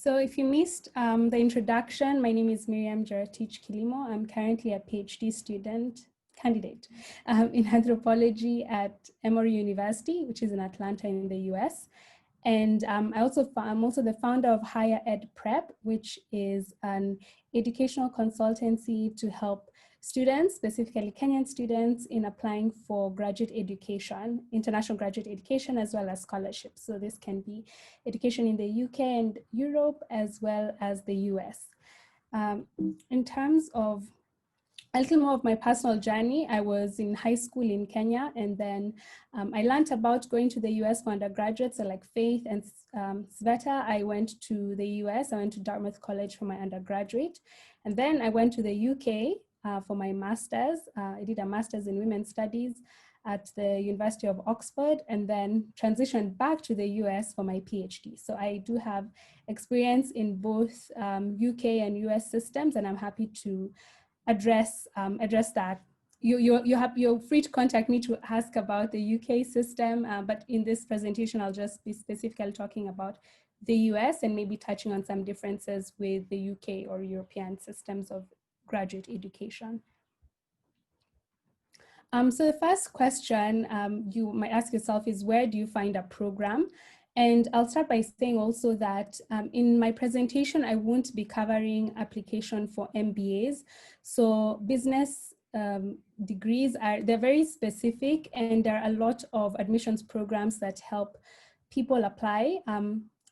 So if you missed the introduction, my name is Miriam Jaratich Kilimo. I'm currently a PhD candidate in anthropology at Emory University, which is in Atlanta in the US. And I'm also the founder of Higher Ed Prep, which is an educational consultancy to help students, specifically Kenyan students, in applying for graduate education, international graduate education, as well as scholarships. So this can be education in the UK and Europe, as well as the US. In terms of a little more of my personal journey, I was in high school in Kenya, and then I learned about going to the US for undergraduates, so like Faith and Sveta. I went to the US, I went to Dartmouth College for my undergraduate, and then I went to the UK for my master's. I did a master's in women's studies at the University of Oxford, and then transitioned back to the US for my PhD. So I do have experience in both UK and US systems, and I'm happy to address that. You're free to contact me to ask about the UK system, but in this presentation, I'll just be specifically talking about the US and maybe touching on some differences with the UK or European systems of graduate education. So the first question you might ask yourself is, where do you find a program? And I'll start by saying also that in my presentation, I won't be covering application for MBAs. So business degrees they're very specific, and there are a lot of admissions programs that help people apply.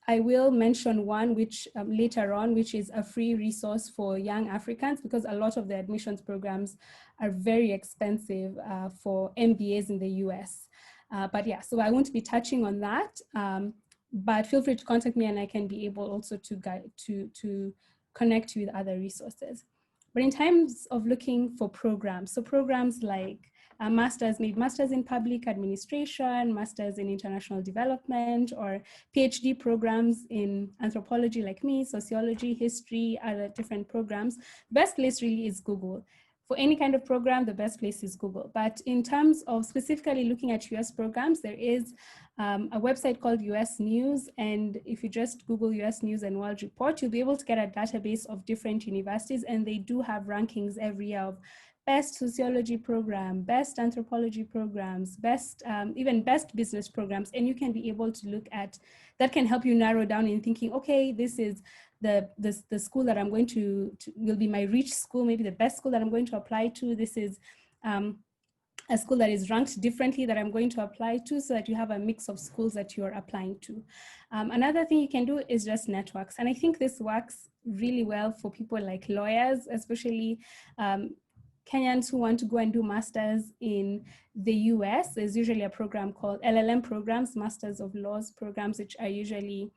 I will mention one which later on, which is a free resource for young Africans, because a lot of the admissions programs are very expensive for MBAs in the US. But yeah, so I won't be touching on that, but feel free to contact me and I can be able also to connect you with other resources. But in terms of looking for programs, so programs like masters in public administration, masters in international development, or PhD programs in anthropology like me, sociology, history, other different programs, best place really is Google. For any kind of program, the best place is Google. But in terms of specifically looking at US programs, there is a website called US News. And if you just Google US News and World Report, you'll be able to get a database of different universities. And they do have rankings every year of best sociology program, best anthropology programs, even best business programs. And you can be able to look at, that can help you narrow down in thinking, okay, this is the school that I'm going to will be my reach school, maybe the best school that I'm going to apply to. This is a school that is ranked differently that I'm going to apply to, so that you have a mix of schools that you're applying to. Another thing you can do is just networks. And I think this works really well for people like lawyers, especially Kenyans who want to go and do masters in the US. There's usually a program called LLM programs, Masters of Laws programs, which are usually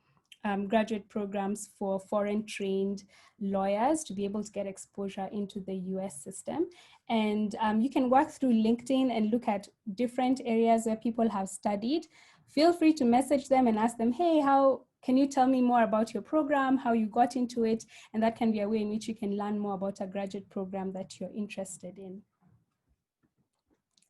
graduate programs for foreign trained lawyers to be able to get exposure into the US system. And you can work through LinkedIn and look at different areas where people have studied. Feel free to message them and ask them, hey, how can you tell me more about your program, how you got into it? And that can be a way in which you can learn more about a graduate program that you're interested in.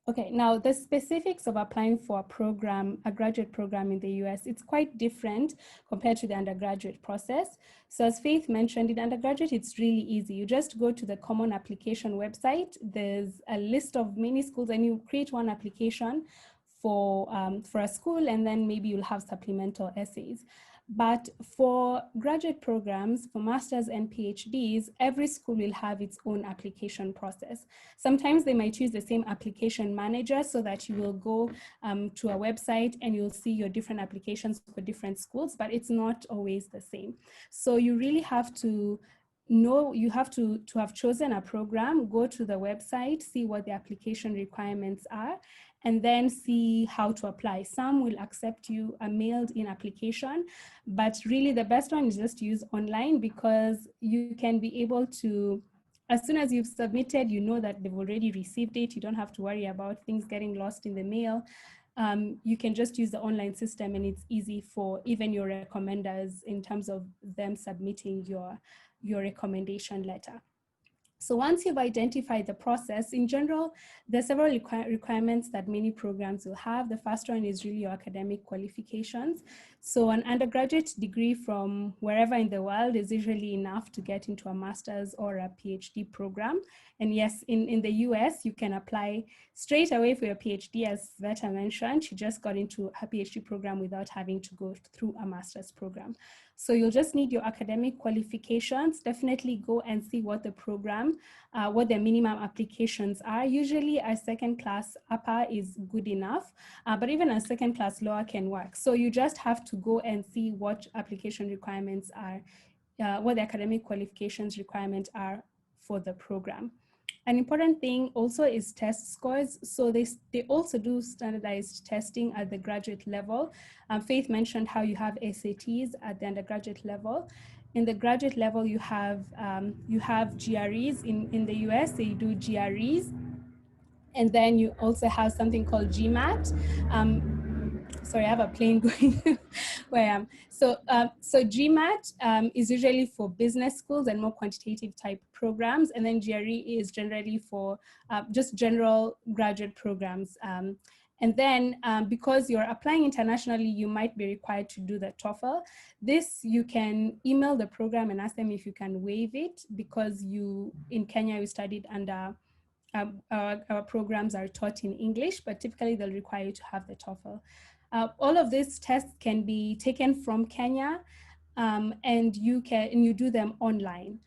Okay, now the specifics of applying for a graduate program in the US, it's quite different compared to the undergraduate process. So as Faith mentioned, in undergraduate, it's really easy. You just go to the common application website. There's a list of many schools and you create one application for a school, and then maybe you'll have supplemental essays. But for graduate programs, for masters and PhDs, every school will have its own application process. Sometimes they might use the same application manager, so that you will go to a website and you'll see your different applications for different schools, but it's not always the same. So you really have to know, you have to have chosen a program, go to the website, see what the application requirements are, and then see how to apply. Some will accept you a mailed in application, but really the best one is just to use online, because you can be able to, as soon as you've submitted, you know that they've already received it. You don't have to worry about things getting lost in the mail. You can just use the online system, and it's easy for even your recommenders in terms of them submitting your recommendation letter. So once you've identified the process, in general, there are several requirements that many programs will have. The first one is really your academic qualifications. So an undergraduate degree from wherever in the world is usually enough to get into a master's or a PhD program. And yes, in the US, you can apply straight away for your PhD. As Sveta mentioned, she just got into her PhD program without having to go through a master's program. So you'll just need your academic qualifications. Definitely go and see what the program, what the minimum applications are. Usually a second class upper is good enough, but even a second class lower can work. So you just have to go and see what application requirements are, what the academic qualifications requirements are for the program. An important thing also is test scores. So they also do standardized testing at the graduate level. Faith mentioned how you have SATs at the undergraduate level. In the graduate level, you have GREs. In the US, they do GREs. And then you also have something called GMAT. Sorry, I have a plane going where I am. So GMAT is usually for business schools and more quantitative type programs. And then GRE is generally for just general graduate programs. And then because you're applying internationally, you might be required to do the TOEFL. This, you can email the program and ask them if you can waive it, because in Kenya, you studied under, our programs are taught in English, but typically they'll require you to have the TOEFL. All of these tests can be taken from Kenya, and you do them online.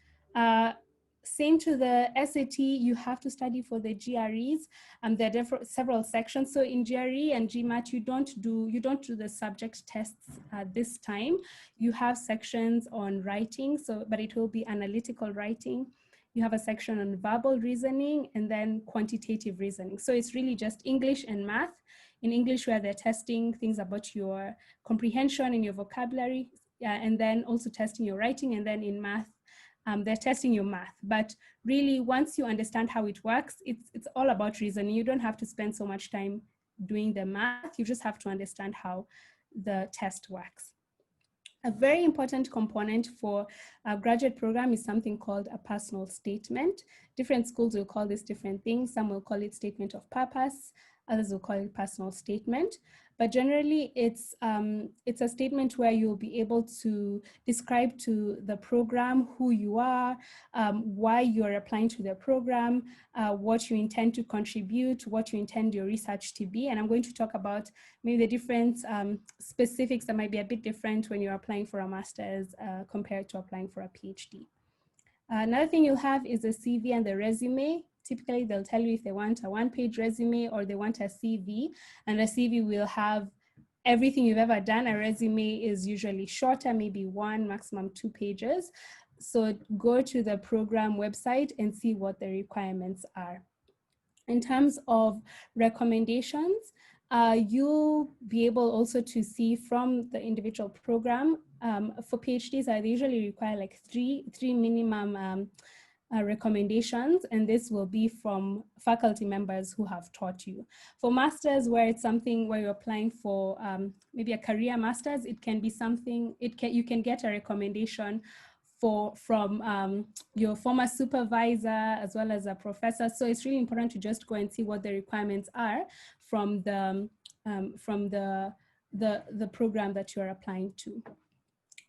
Same to the SAT, you have to study for the GREs, and there are several sections. So in GRE and GMAT, you don't do the subject tests at this time. You have sections on writing, but it will be analytical writing. You have a section on verbal reasoning and then quantitative reasoning. So it's really just English and math. In English, where they're testing things about your comprehension and your vocabulary, and then also testing your writing. And then in math, they're testing your math. But really, once you understand how it works, it's all about reasoning. You don't have to spend so much time doing the math. You just have to understand how the test works. A very important component for a graduate program is something called a personal statement. Different schools will call this different things. Some will call it statement of purpose. Others will call it personal statement. But generally, it's a statement where you'll be able to describe to the program who you are, why you're applying to the program, what you intend to contribute, what you intend your research to be. And I'm going to talk about maybe the different specifics that might be a bit different when you're applying for a master's compared to applying for a PhD. Another thing you'll have is a CV and the resume. Typically, they'll tell you if they want a one-page resume or they want a CV, and a CV will have everything you've ever done. A resume is usually shorter, maybe 1, maximum 2 pages. So go to the program website and see what the requirements are. In terms of recommendations, you'll be able also to see from the individual program. For PhDs, they usually require like three minimum recommendations, and this will be from faculty members who have taught you. For masters, where it's something where you're applying for maybe a career masters, it can be something, you can get a recommendation from your former supervisor as well as a professor. So it's really important to just go and see what the requirements are from the program that you're applying to.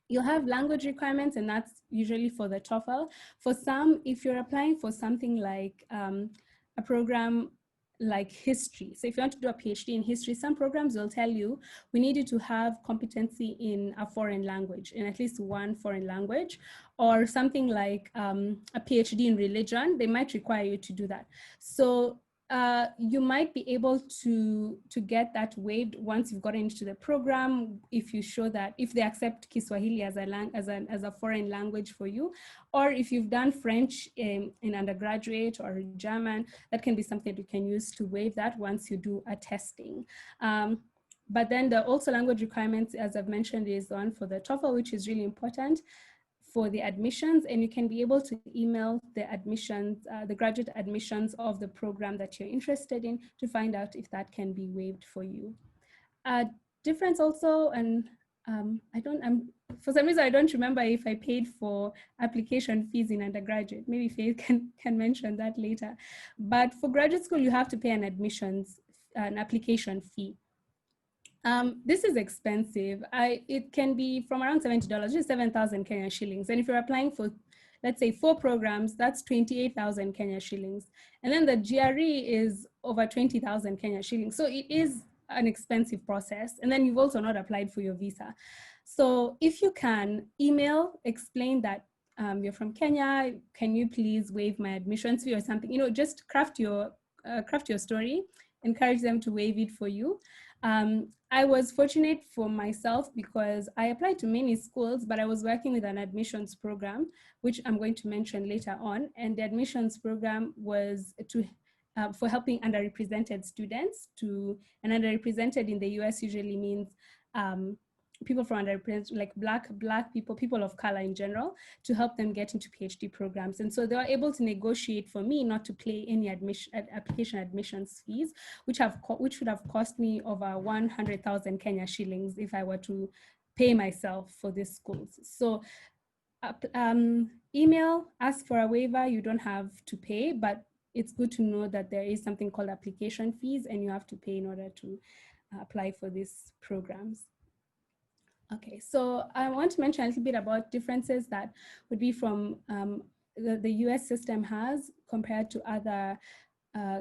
You'll have language requirements, and that's usually for the TOEFL. For some, if you're applying for something like a program like history, so if you want to do a PhD in history, some programs will tell you, we need you to have competency in a foreign language, in at least one foreign language, or something like a PhD in religion, they might require you to do that. So you might be able to get that waived once you've gotten into the program, if you show that, if they accept Kiswahili as a foreign language for you, or if you've done French in undergraduate or German, that can be something that you can use to waive that once you do a testing. But then the also language requirements, as I've mentioned, is the one for the TOEFL, which is really important for the admissions, and you can be able to email the admissions, the graduate admissions of the program that you're interested in to find out if that can be waived for you. Difference also, and for some reason, I don't remember if I paid for application fees in undergraduate. Maybe Faith can mention that later. But for graduate school, you have to pay an application fee. This is expensive. It can be from around $70, just 7,000 Kenya shillings. And if you're applying for, let's say, 4 programs, that's 28,000 Kenya shillings. And then the GRE is over 20,000 Kenya shillings. So it is an expensive process. And then you've also not applied for your visa. So if you can email, explain that you're from Kenya, can you please waive my admissions fee or something, you know, just craft your story, encourage them to waive it for you. I was fortunate for myself because I applied to many schools, but I was working with an admissions program, which I'm going to mention later on. And the admissions program was for helping underrepresented students and underrepresented in the US usually means people from underrepresented, like black people of color in general, to help them get into PhD programs. And so they were able to negotiate for me not to pay any application admissions fees, which would have cost me over 100,000 Kenya shillings if I were to pay myself for these schools. So email, ask for a waiver. You don't have to pay, but it's good to know that there is something called application fees and you have to pay in order to apply for these programs. Okay, so I want to mention a little bit about differences that would be from the US system has compared to other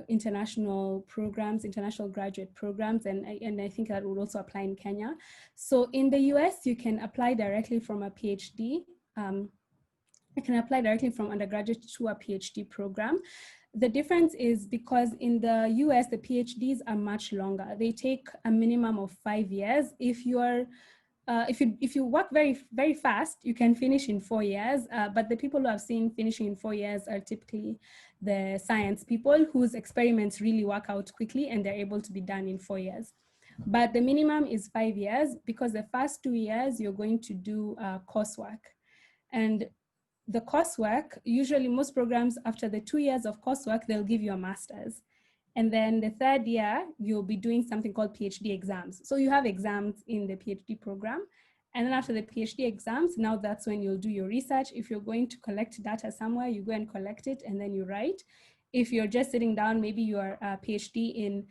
international programs, international graduate programs, and I think that would also apply in Kenya. So in the US, you can apply directly from a PhD. You can apply directly from undergraduate to a PhD program. The difference is because in the US, the PhDs are much longer. They take a minimum of 5 years. If you work very, very fast, you can finish in 4 years, but the people who I've seen finishing in 4 years are typically the science people whose experiments really work out quickly and they're able to be done in 4 years. But the minimum is 5 years because the first 2 years you're going to do coursework. And the coursework, usually most programs after the 2 years of coursework, they'll give you a master's. And then the third year, you'll be doing something called PhD exams. So you have exams in the PhD program. And then after the PhD exams, now that's when you'll do your research. If you're going to collect data somewhere, you go and collect it and then you write. If you're just sitting down, maybe you're a PhD in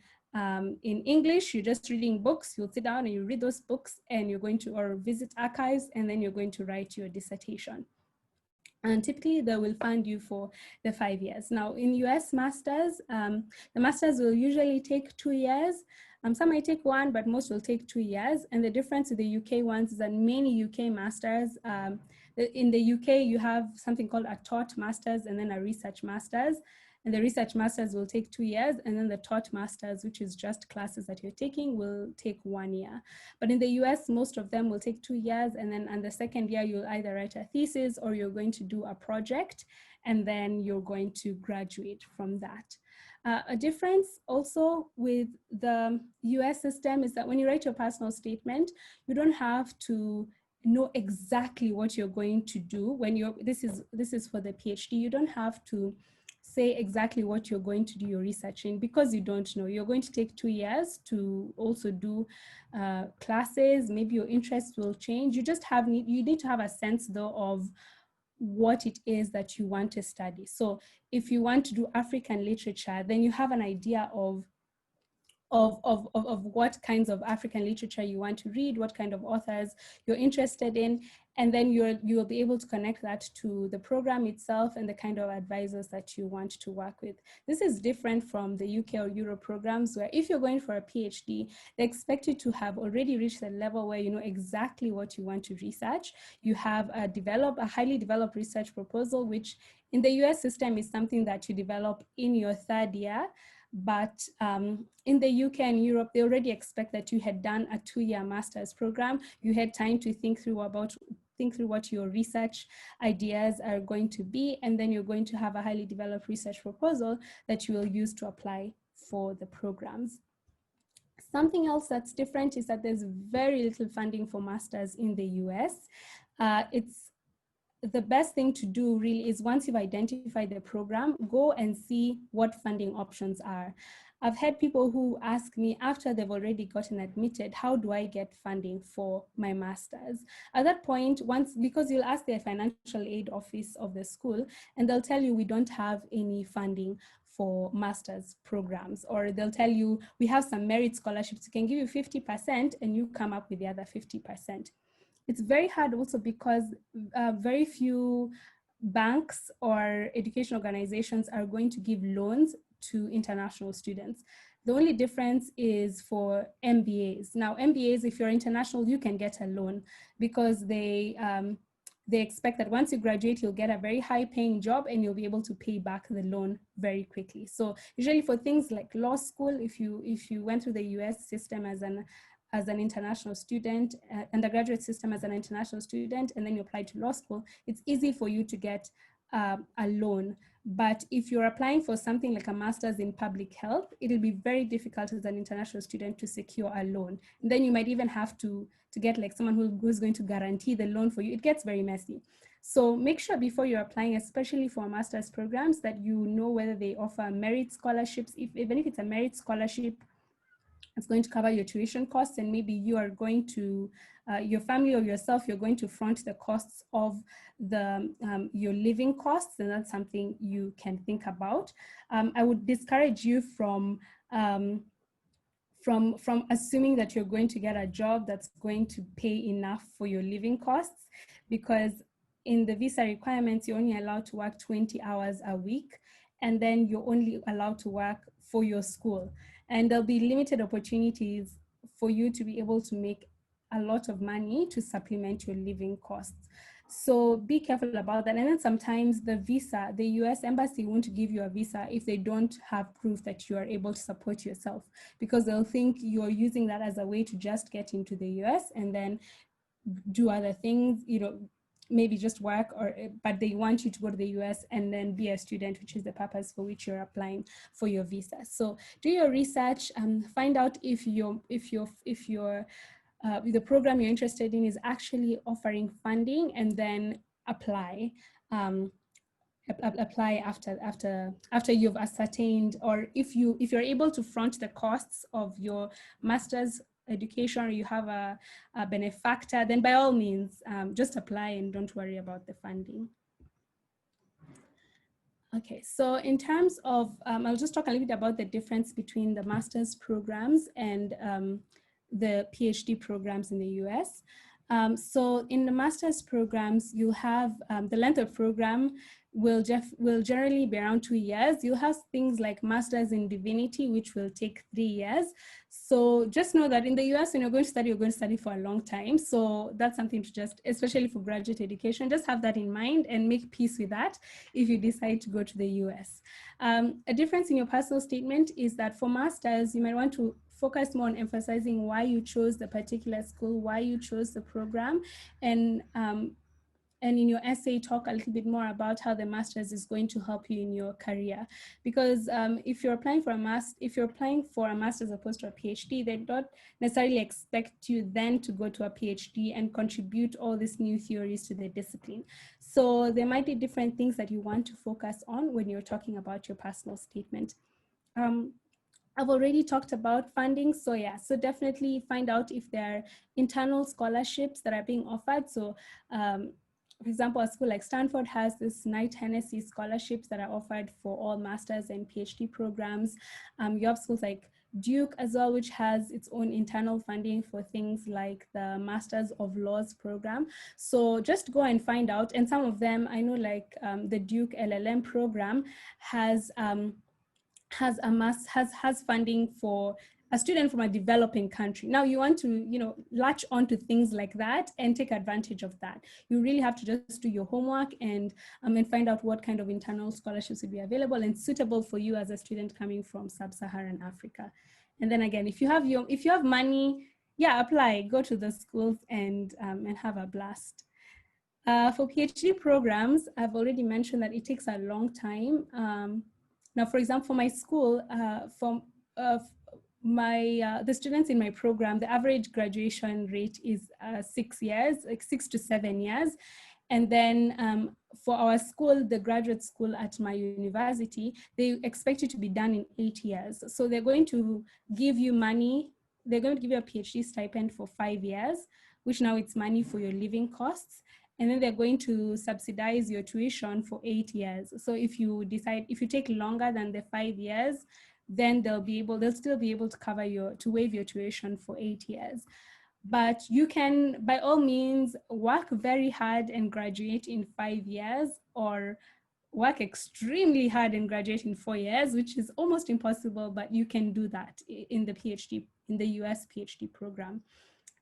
English, you're just reading books, you'll sit down and you read those books and you're going to, or visit archives, and then you're going to write your dissertation. And typically they will fund you for the 5 years. Now in US masters, the masters will usually take 2 years. Some might take 1, but most will take 2 years. And the difference with the UK ones is that many UK masters, in the UK, you have something called a taught masters and then a research masters. And the research masters will take 2 years, and then the taught masters, which is just classes that you're taking, will take 1 year. But in the US, most of them will take 2 years, and then on the second year, you'll either write a thesis or you're going to do a project, and then you're going to graduate from that. A difference also with the US system is that when you write your personal statement, you don't have to know exactly what you're going to do. When this is for the PhD, you don't have to say exactly what you're going to do your research in because you don't know. You're going to take 2 years to also do classes. Maybe your interests will change. You need to have a sense though of what it is that you want to study. So if you want to do African literature, then you have an idea of what kinds of African literature you want to read, what kind of authors you're interested in, and then you will be able to connect that to the program itself and the kind of advisors that you want to work with. This is different from the UK or Europe programs, where if you're going for a PhD, they expect you to have already reached a level where you know exactly what you want to research. You have a highly developed research proposal, which in the US system is something that you develop in your 3rd year. But in the UK and Europe, they already expect that you had done a 2-year master's program. You had time to think through what your research ideas are going to be, and then you're going to have a highly developed research proposal that you will use to apply for the programs. Something else that's different is that there's very little funding for masters in the US. The best thing to do really is once you've identified the program, go and see what funding options are. I've had people who ask me after they've already gotten admitted, how do I get funding for my master's? At that point, because you'll ask the financial aid office of the school, and they'll tell you we don't have any funding for master's programs, or they'll tell you we have some merit scholarships, we can give you 50% and you come up with the other 50%. It's very hard also because very few banks or education organizations are going to give loans to international students. The only difference is for MBAs. Now, MBAs, if you're international, you can get a loan because they expect that once you graduate, you'll get a very high paying job and you'll be able to pay back the loan very quickly. So usually for things like law school, if you went through the US system as an international student, undergraduate system as an international student, and then you apply to law school, it's easy for you to get a loan. But if you're applying for something like a master's in public health, it'll be very difficult as an international student to secure a loan. And then you might even have to get like someone who's going to guarantee the loan for you. It gets very messy. So make sure before you're applying, especially for master's programs, that you know whether they offer merit scholarships. Even if it's a merit scholarship, it's going to cover your tuition costs, and maybe you are going to, your family or yourself, you're going to front the costs of your living costs, and that's something you can think about. I would discourage you from assuming that you're going to get a job that's going to pay enough for your living costs, because in the visa requirements, you're only allowed to work 20 hours a week, and then you're only allowed to work for your school. And there'll be limited opportunities for you to be able to make a lot of money to supplement your living costs. So be careful about that. And then sometimes the visa, the US embassy won't give you a visa if they don't have proof that you are able to support yourself, because they'll think you're using that as a way to just get into the US and then do other things, maybe just work, but they want you to go to the US and then be a student, which is the purpose for which you're applying for your visa. So do your research, find out if the program you're interested in is actually offering funding, and then apply. Apply after you've ascertained, or if you're able to front the costs of your master's education, or you have a benefactor, then by all means, just apply and don't worry about the funding. Okay, so in terms of, I'll just talk a little bit about the difference between the master's programs and the PhD programs in the US. So in the master's programs, you have the length of program will generally be around 2 years. You'll have things like Masters in Divinity, which will take 3 years. So just know that in the US, when you're going to study for a long time. So that's something to just, especially for graduate education, just have that in mind and make peace with that if you decide to go to the US. A difference in your personal statement is that for Masters, you might want to focus more on emphasizing why you chose the particular school, why you chose the program, and in your essay, talk a little bit more about how the master's is going to help you in your career. Because if you're applying for a master's opposed to a PhD, they don't necessarily expect you then to go to a PhD and contribute all these new theories to the discipline. So there might be different things that you want to focus on when you're talking about your personal statement. I've already talked about funding. So yeah, so definitely find out if there are internal scholarships that are being offered. So for example, a school like Stanford has this Knight Hennessy scholarships that are offered for all master's and PhD programs. You have schools like Duke as well, which has its own internal funding for things like the Masters of Laws program. So just go and find out. And some of them, I know, like the Duke LLM program has funding for a student from a developing country. Now you want to, latch onto things like that and take advantage of that. You really have to just do your homework and find out what kind of internal scholarships would be available and suitable for you as a student coming from sub-Saharan Africa. And then again, if you have money, yeah, apply, go to the schools and have a blast. For PhD programs, I've already mentioned that it takes a long time. Now, for example, for my school, the students in my program, the average graduation rate is 6 years, like 6 to 7 years. And then for our school, the graduate school at my university, they expect it to be done in 8 years. So they're going to give you money. They're going to give you a PhD stipend for 5 years, which now it's money for your living costs. And then they're going to subsidize your tuition for 8 years. So if you take longer than the 5 years, then they'll still be able to to waive your tuition for 8 years. But you can, by all means, work very hard and graduate in 5 years, or work extremely hard and graduate in 4 years, which is almost impossible, but you can do that in the US PhD program.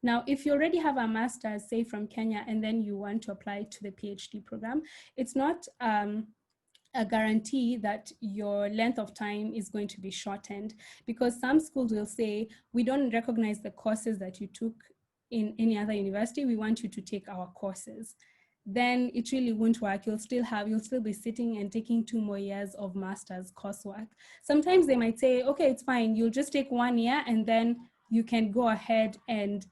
Now, if you already have a master's, say from Kenya, and then you want to apply to the PhD program, it's not a guarantee that your length of time is going to be shortened, because some schools will say, we don't recognize the courses that you took in any other university, we want you to take our courses. Then it really won't work. You'll still be sitting and taking 2 more years of master's coursework. Sometimes they might say, okay, it's fine, you'll just take 1 year and then you can go ahead and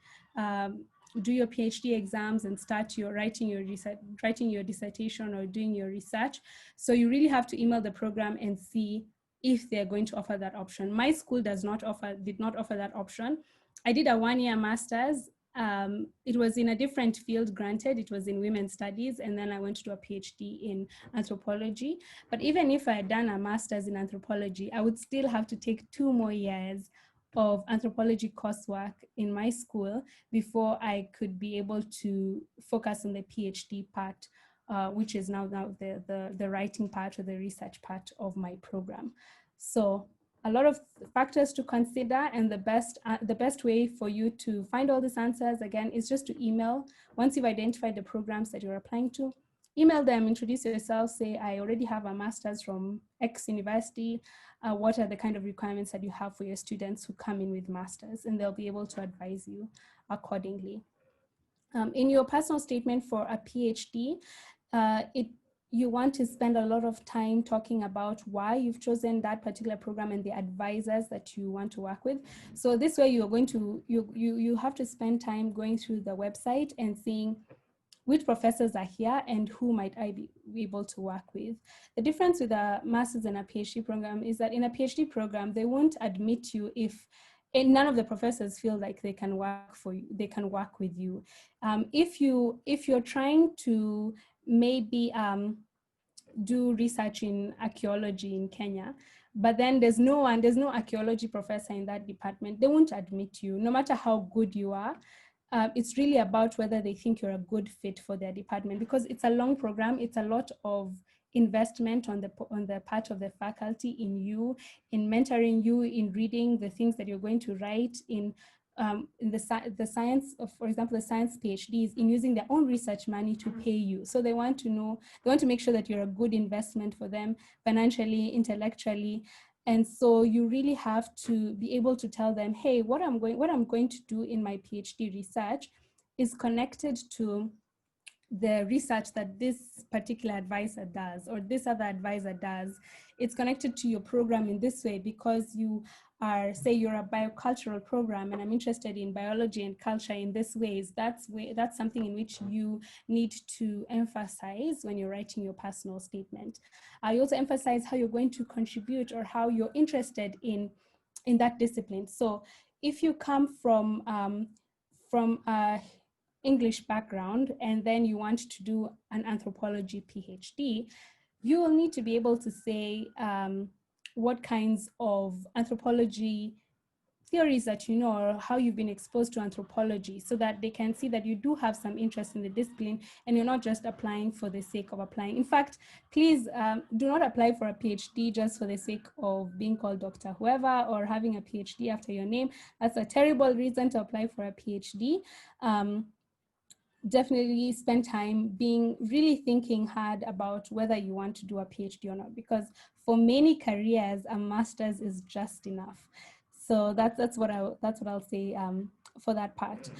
do your PhD exams and start writing your dissertation or doing your research. So you really have to email the program and see if they're going to offer that option. My school did not offer that option. I did a 1-year master's. It was in a different field, granted, it was in women's studies, and then I went to do a PhD in anthropology. But even if I had done a master's in anthropology, I would still have to take 2 more years of anthropology coursework in my school before I could be able to focus on the PhD part, which is now the writing part or the research part of my program. So a lot of factors to consider, and the best way for you to find all these answers, again, is just to email. Once you've identified the programs that you're applying to, email them, introduce yourself, say, I already have a master's from X university. What are the kind of requirements that you have for your students who come in with masters? And they'll be able to advise you accordingly. In your personal statement for a PhD, you want to spend a lot of time talking about why you've chosen that particular program and the advisors that you want to work with. So this way you're going to, you have to spend time going through the website and seeing which professors are here and who might I be able to work with. The difference with a master's and a PhD program is that in a PhD program, they won't admit you if none of the professors feel like they can work with you. If you're trying to maybe do research in archaeology in Kenya, but then there's no archaeology professor in that department, they won't admit you, no matter how good you are. It's really about whether they think you're a good fit for their department, because it's a long program. It's a lot of investment on the part of the faculty in you, in mentoring you, in reading the things that you're going to write, in the science of, for example, the science PhDs, in using their own research money to pay you. So they want to make sure that you're a good investment for them, financially, intellectually. And so you really have to be able to tell them, hey, what I'm going to do in my PhD research is connected to the research that this particular advisor does or this other advisor does. It's connected to your program in this way because you are, say you're a biocultural program and I'm interested in biology and culture in this ways. That's something in which you need to emphasize when you're writing your personal statement. You also emphasize how you're going to contribute or how you're interested in that discipline. So if you come from English background and then you want to do an anthropology PhD, you will need to be able to say what kinds of anthropology theories that you know or how you've been exposed to anthropology, so that they can see that you do have some interest in the discipline and you're not just applying for the sake of applying. In fact, please do not apply for a PhD just for the sake of being called Dr. Whoever or having a PhD after your name. That's a terrible reason to apply for a PhD. Definitely spend time really thinking hard about whether you want to do a PhD or not, because for many careers, a master's is just enough. So that's what I'll say for that part.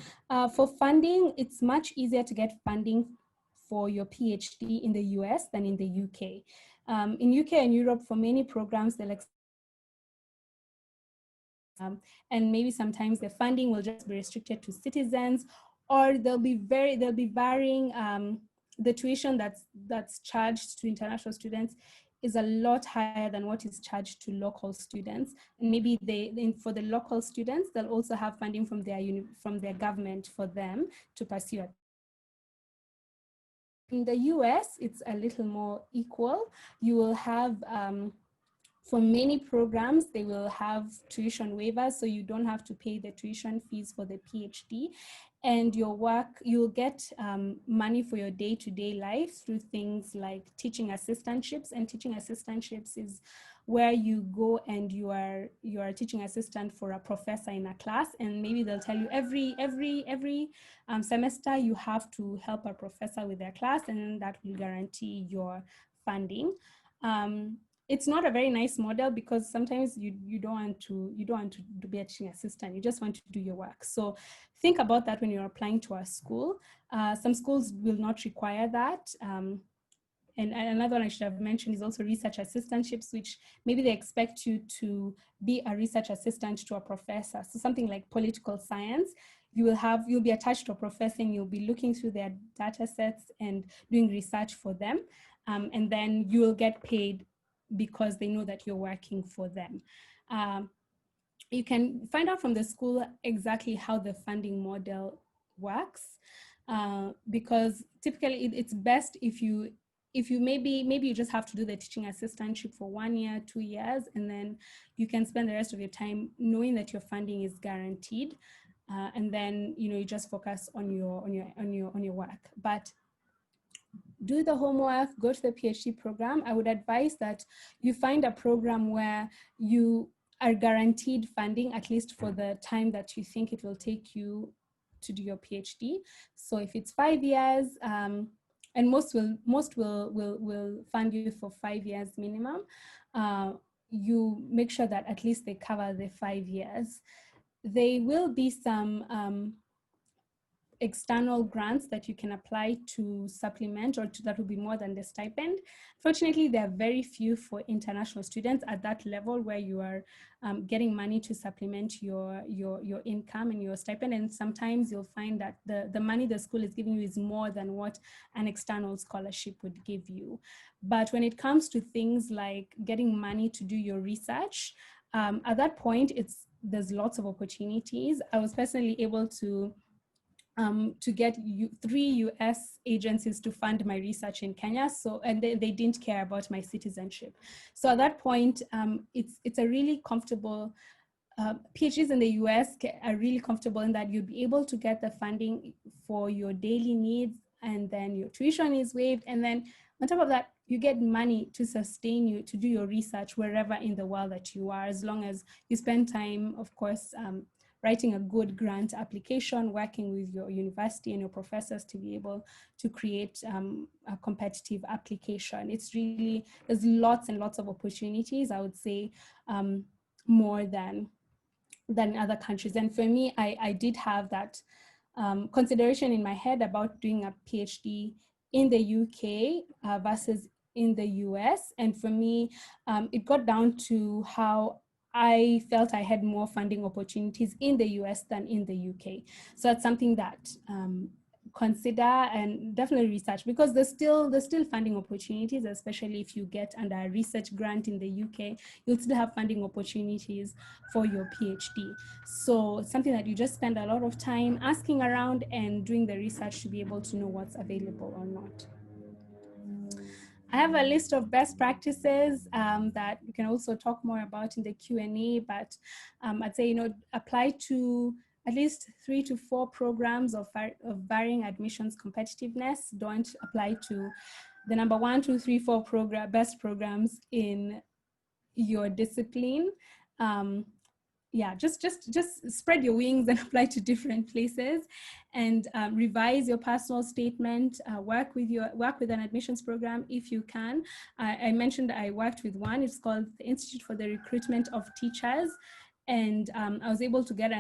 For funding, it's much easier to get funding for your PhD in the US than in the UK. In UK and Europe, for many programs, they'll and maybe sometimes the funding will just be restricted to citizens, or there'll be varying the tuition that's charged to international students is a lot higher than what is charged to local students. And maybe for the local students, they'll also have funding from their government for them to pursue. In the US, it's a little more equal. You will have, for many programs, they will have tuition waivers, so you don't have to pay the tuition fees for the PhD. And your work, you'll get money for your day-to-day life through things like teaching assistantships. And teaching assistantships is where you go and you are a teaching assistant for a professor in a class, and maybe they'll tell you every semester you have to help a professor with their class, and that will guarantee your funding. It's not a very nice model because sometimes you don't want to be a teaching assistant. You just want to do your work. So think about that when you're applying to a school. Some schools will not require that. And another one I should have mentioned is also research assistantships, which maybe they expect you to be a research assistant to a professor. So something like political science, you'll be attached to a professor and you'll be looking through their data sets and doing research for them. And then you will get paid because they know that you're working for them. You can find out from the school exactly how the funding model works, because typically it's best if you maybe you just have to do the teaching assistantship for 1 year, 2 years, and then you can spend the rest of your time knowing that your funding is guaranteed, and then you just focus on your work. But do the homework, go to the PhD program. I would advise that you find a program where you are guaranteed funding, at least for the time that you think it will take you to do your PhD. So if it's 5 years, and most will fund you for 5 years minimum, you make sure that at least they cover the 5 years. There will be some external grants that you can apply to supplement, or that will be more than the stipend. Fortunately, there are very few for international students at that level where you are getting money to supplement your income and your stipend. And sometimes you'll find that the money the school is giving you is more than what an external scholarship would give you. But when it comes to things like getting money to do your research, at that point, there's lots of opportunities. I was personally able to get 3 US agencies to fund my research in Kenya. So, and they didn't care about my citizenship. So at that point, it's a really comfortable, PhDs in the US are really comfortable in that you'll be able to get the funding for your daily needs, and then your tuition is waived. And then on top of that, you get money to sustain you to do your research wherever in the world that you are, as long as you spend time, of course, writing a good grant application, working with your university and your professors to be able to create a competitive application. It's really, there's lots and lots of opportunities, I would say, more than other countries. And for me, I did have that consideration in my head about doing a PhD in the UK versus in the US. And for me, it got down to how I felt I had more funding opportunities in the US than in the UK. So that's something that consider and definitely research, because there's still funding opportunities, especially if you get under a research grant in the UK, you'll still have funding opportunities for your PhD. So something that you just spend a lot of time asking around and doing the research to be able to know what's available or not. I have a list of best practices that you can also talk more about in the Q&A, but I'd say, apply to at least 3 to 4 programs of varying admissions competitiveness. Don't apply to the number 1, 2, 3, 4 best programs in your discipline. Yeah, just spread your wings and apply to different places, and revise your personal statement. Work with an admissions program if you can. I mentioned I worked with one. It's called the Institute for the Recruitment of Teachers, and I was able to get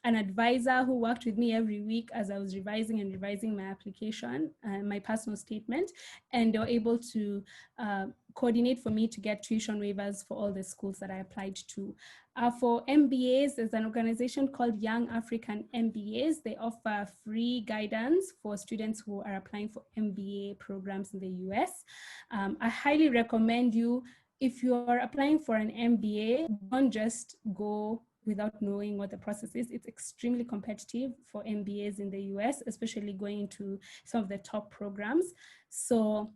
an advisor who worked with me every week as I was revising my application, my personal statement, and they were able to coordinate for me to get tuition waivers for all the schools that I applied to. For MBAs, there's an organization called Young African MBAs. They offer free guidance for students who are applying for MBA programs in the US. I highly recommend you, if you're applying for an MBA, don't just go without knowing what the process is. It's extremely competitive for MBAs in the US, especially going into some of the top programs. So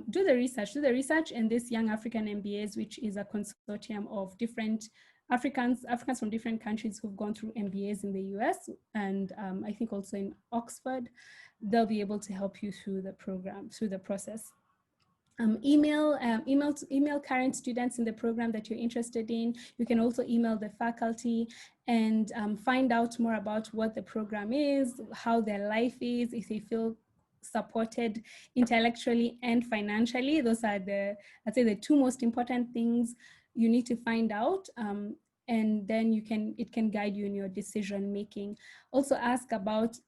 do the research in this Young African MBAs, which is a consortium of different Africans from different countries who've gone through MBAs in the US, and I think also in Oxford. They'll be able to help you through the program, through the process. Email current students in the program that you're interested in. You can also email the faculty and find out more about what the program is, how their life is, if they feel supported intellectually and financially. Those are I'd say the two most important things you need to find out. And then it can guide you in your decision making. Also ask about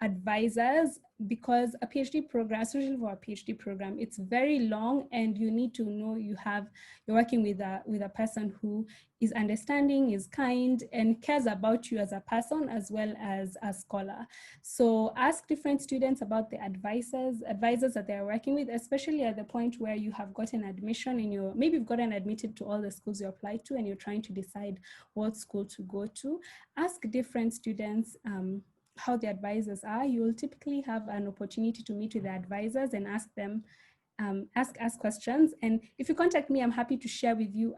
advisors, because a PhD program, especially for a PhD program, it's very long, and you need to know you're working with a person who is understanding, is kind, and cares about you as a person as well as a scholar. So ask different students about the advisors that they're working with, especially at the point where you have gotten admission maybe you've gotten admitted to all the schools you applied to and you're trying to decide what school to go to. Ask different students how the advisors are. You will typically have an opportunity to meet with the advisors and ask them, ask questions. And if you contact me, I'm happy to share with you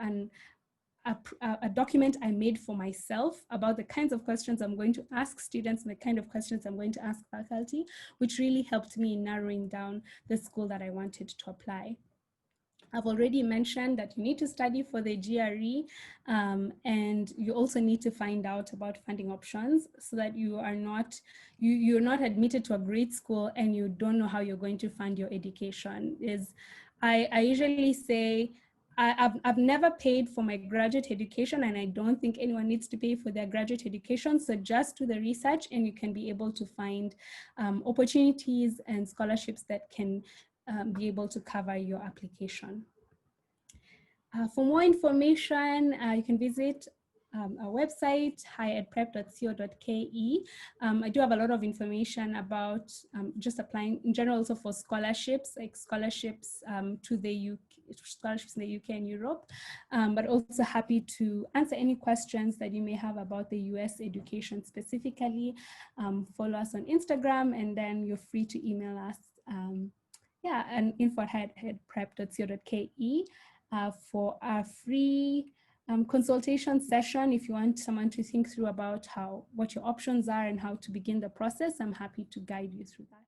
a document I made for myself about the kinds of questions I'm going to ask students and the kind of questions I'm going to ask faculty, which really helped me in narrowing down the school that I wanted to apply. I've already mentioned that you need to study for the GRE, and you also need to find out about funding options so that you're not admitted to a great school and you don't know how you're going to fund your education. I usually say, I've never paid for my graduate education, and I don't think anyone needs to pay for their graduate education. So just do the research and you can be able to find opportunities and scholarships that can be able to cover your application. For more information, you can visit our website, highedprep.co.ke. I do have a lot of information about just applying in general, also for scholarships, like scholarships to the UK, scholarships in the UK and Europe, but also happy to answer any questions that you may have about the US education specifically. Follow us on Instagram, and then you're free to email us. And info@highedprep.co.ke for a free consultation session. If you want someone to think through about what your options are and how to begin the process, I'm happy to guide you through that.